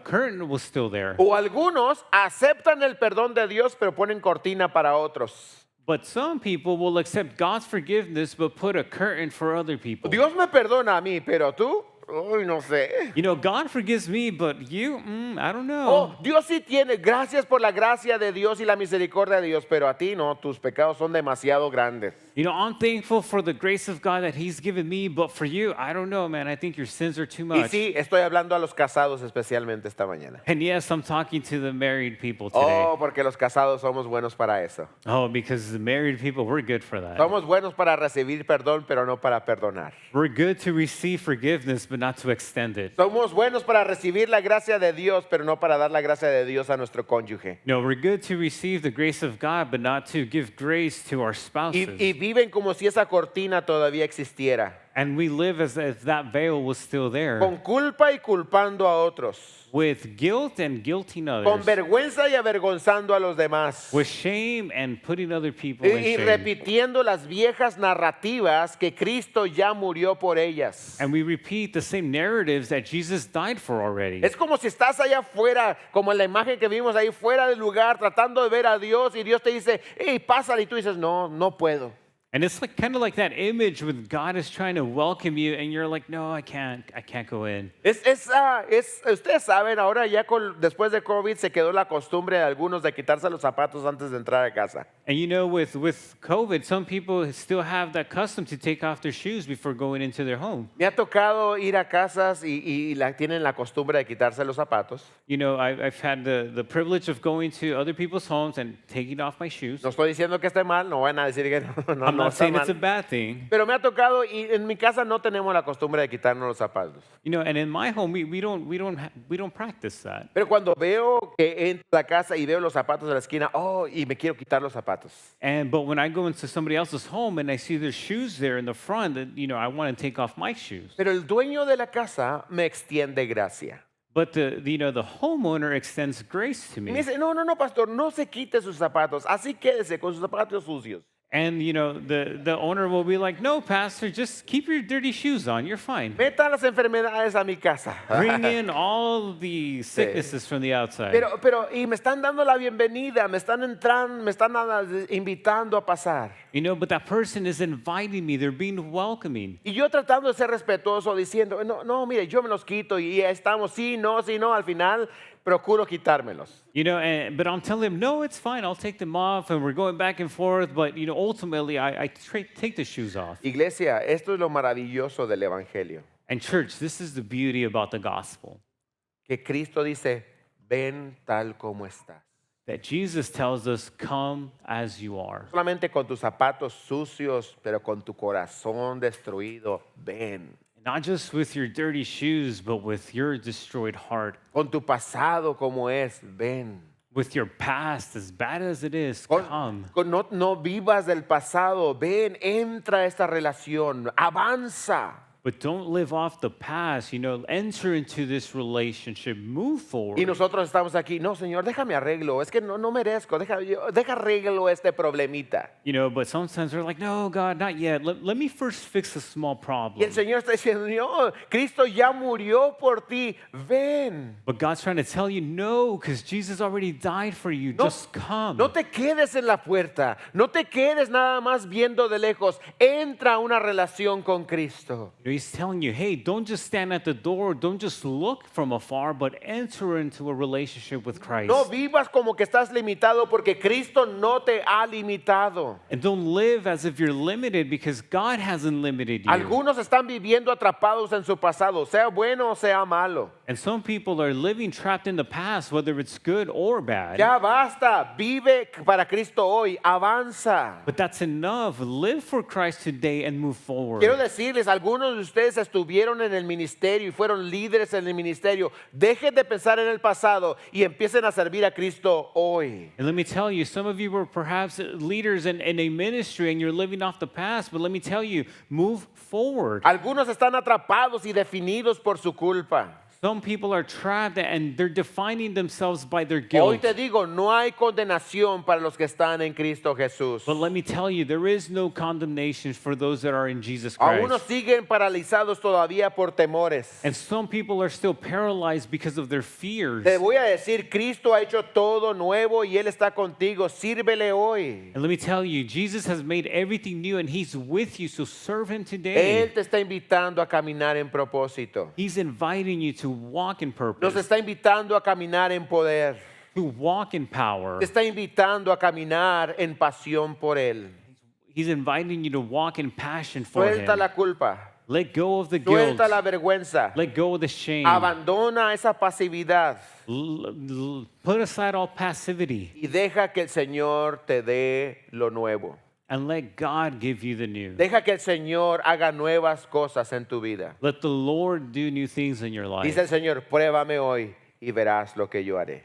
curtain was still there. O algunos aceptan el perdón de Dios, pero ponen cortina para otros. But some people will accept God's forgiveness but put a curtain for other people. Dios me perdona a mí, pero tú, uy, no sé. You know, God forgives me, but you, I don't know. Oh, Dios sí tiene, gracias por la gracia de Dios y la misericordia de Dios, pero a ti no, tus pecados son demasiado grandes. You know, I'm thankful for the grace of God that He's given me, but for you, I don't know, man. I think your sins are too Y much. sí, estoy hablando a los casados especialmente esta mañana. And yes, I'm talking to the married people today. Oh, porque los casados somos buenos para eso. Oh, because the married people, we're good for that. Somos buenos para recibir perdón, pero no para perdonar. We're good to receive forgiveness, but not to extend it. Somos buenos para recibir la gracia de Dios, pero no para dar la gracia de Dios a nuestro cónyuge. No, we're good to receive the grace of God, but not to give grace to our spouses. Y viven como si esa cortina todavía existiera. And we live as if that veil was still there, Con culpa y culpando a otros. with guilt and guilting Con others, vergüenza y avergonzando a los demás. with shame and putting other people in Y shame. repitiendo las viejas narrativas que Cristo ya murió por ellas. And we repeat the same narratives that Jesus died for already. Es como si estás allá afuera, como en la imagen que vimos ahí fuera del lugar, tratando de ver a Dios y Dios te dice, hey, pásale, y tú dices, no, no puedo. And it's like kind of like that image when God is trying to welcome you and you're like, no, I can't go in. Ustedes saben, ahora ya después de COVID se quedó la costumbre de algunos de quitarse los zapatos antes de entrar a casa. And you know, with COVID, some people still have that custom to take off their shoes before going into their home. Me ha tocado ir a casas y tienen la costumbre de quitarse los zapatos. You know, I've had the privilege of going to other people's homes and taking off my shoes. No estoy diciendo que esté mal, no van a decir que no, I'm no not está saying mal. it's a bad thing. Pero me ha tocado y en mi casa no tenemos la costumbre de quitarnos los zapatos. You know, and in my home, we don't practice that. Pero cuando veo que entro a la casa y veo los zapatos de la esquina, y me quiero quitar los zapatos. But when I go into somebody else's home and I see their shoes there in the front, that, you know, I want to take off my shoes. Pero el dueño de la casa me extiende gracia. But the homeowner extends grace to Y me me. dice, no, pastor, no se quite sus zapatos, así quédese con sus zapatos sucios. And you know, the owner will be like, no, pastor, just keep your dirty shoes on. You're fine. Meta las enfermedades a mi casa. Bring in all the sicknesses from the outside. Y me están dando la bienvenida, me están entrando, me están invitando a pasar. You know, but that person is inviting me. They're being welcoming. Y yo tratando de ser respetuoso, diciendo, no, mire, yo me los quito y ya estamos, sí, no, al final procuro quitármelos. You know, but I'm telling him, no, it's fine. I'll take them off, and we're going back and forth. But you know, ultimately, I take the shoes off. Iglesia, esto es lo maravilloso del Evangelio. And church, this is the beauty about the gospel. Que Cristo dice, ven tal como estás. That Jesus tells us, come as you are. Solamente con tus zapatos sucios, pero con tu corazón destruido, ven. Not just with your dirty shoes, but with your destroyed heart. Con tu pasado como es, ven. With your past, as bad as it is, come. No vivas del pasado, ven, entra a esta relación, avanza. But don't live off the past, you know, enter into this relationship, move forward. Y nosotros estamos aquí, no, Señor, déjame arreglo, es que no merezco, deja arreglo este problemita. You know, but sometimes we're like, no, God, not yet. Let me first fix a small Y problem. el Señor está diciendo, no, Cristo ya murió por ti, ven. But God's trying to tell you, no, because Jesus already died for you. No, Just come. no te quedes en la puerta, no te quedes nada más viendo de lejos, entra a una relación con Cristo. You know, He's telling you, hey, don't just stand at the door, don't just look from afar, but enter into a relationship with Christ. No vivas como que estás limitado porque Cristo no te ha limitado. And don't live as if you're limited because God hasn't limited you. Algunos están viviendo atrapados en su pasado, sea bueno o sea malo. And some people are living trapped in the past, whether it's good or bad. Ya basta, vive para Cristo hoy, avanza. But that's enough. Live for Christ today and move forward. Quiero decirles, algunos de ustedes estuvieron en el ministerio y fueron líderes en el ministerio. Dejen de pensar en el pasado y empiecen a servir a Cristo hoy. And let me tell you, some of you were perhaps leaders in a ministry and you're living off the past, but let me tell you, move forward. Algunos están atrapados y definidos por su culpa. Some people are trapped and they're defining themselves by their Hoy guilt. te digo, no hay condenación para los que están en Cristo Jesús. But let me tell you, there is no condemnation for those that are in Jesus Algunos Christ. siguen paralizados todavía por temores. And some people are still paralyzed because of their fears. Te voy a decir, Cristo ha hecho todo nuevo y Él está contigo. Sírvele hoy. And let me tell you, Jesus has made everything new and He's with you, so serve Him today. Él te está invitando a caminar en propósito. He's inviting you to walk in Nos purpose, está invitando a caminar en poder. to walk in power. Te está invitando a caminar en pasión por Él. He's inviting you to walk in passion for Him. Suelta la culpa. Let go of the guilt. Suelta la vergüenza. Let go of the shame. Abandona esa pasividad Put aside all passivity y deja que el Señor te dé lo nuevo. and let God give you the new. Deja que el Señor haga nuevas cosas en tu vida. Let the Lord do new things in your Dice el life. Señor, pruébame hoy y verás lo que yo haré.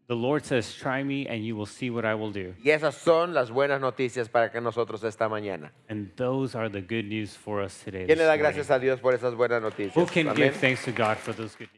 The Lord says, try me and you will see what I will do. Y esas son las buenas noticias para que nosotros esta mañana. And those are the good news for us today. ¿Quién le this da morning. gracias a Dios por esas buenas noticias? Who can Amén. give thanks to God for those good news?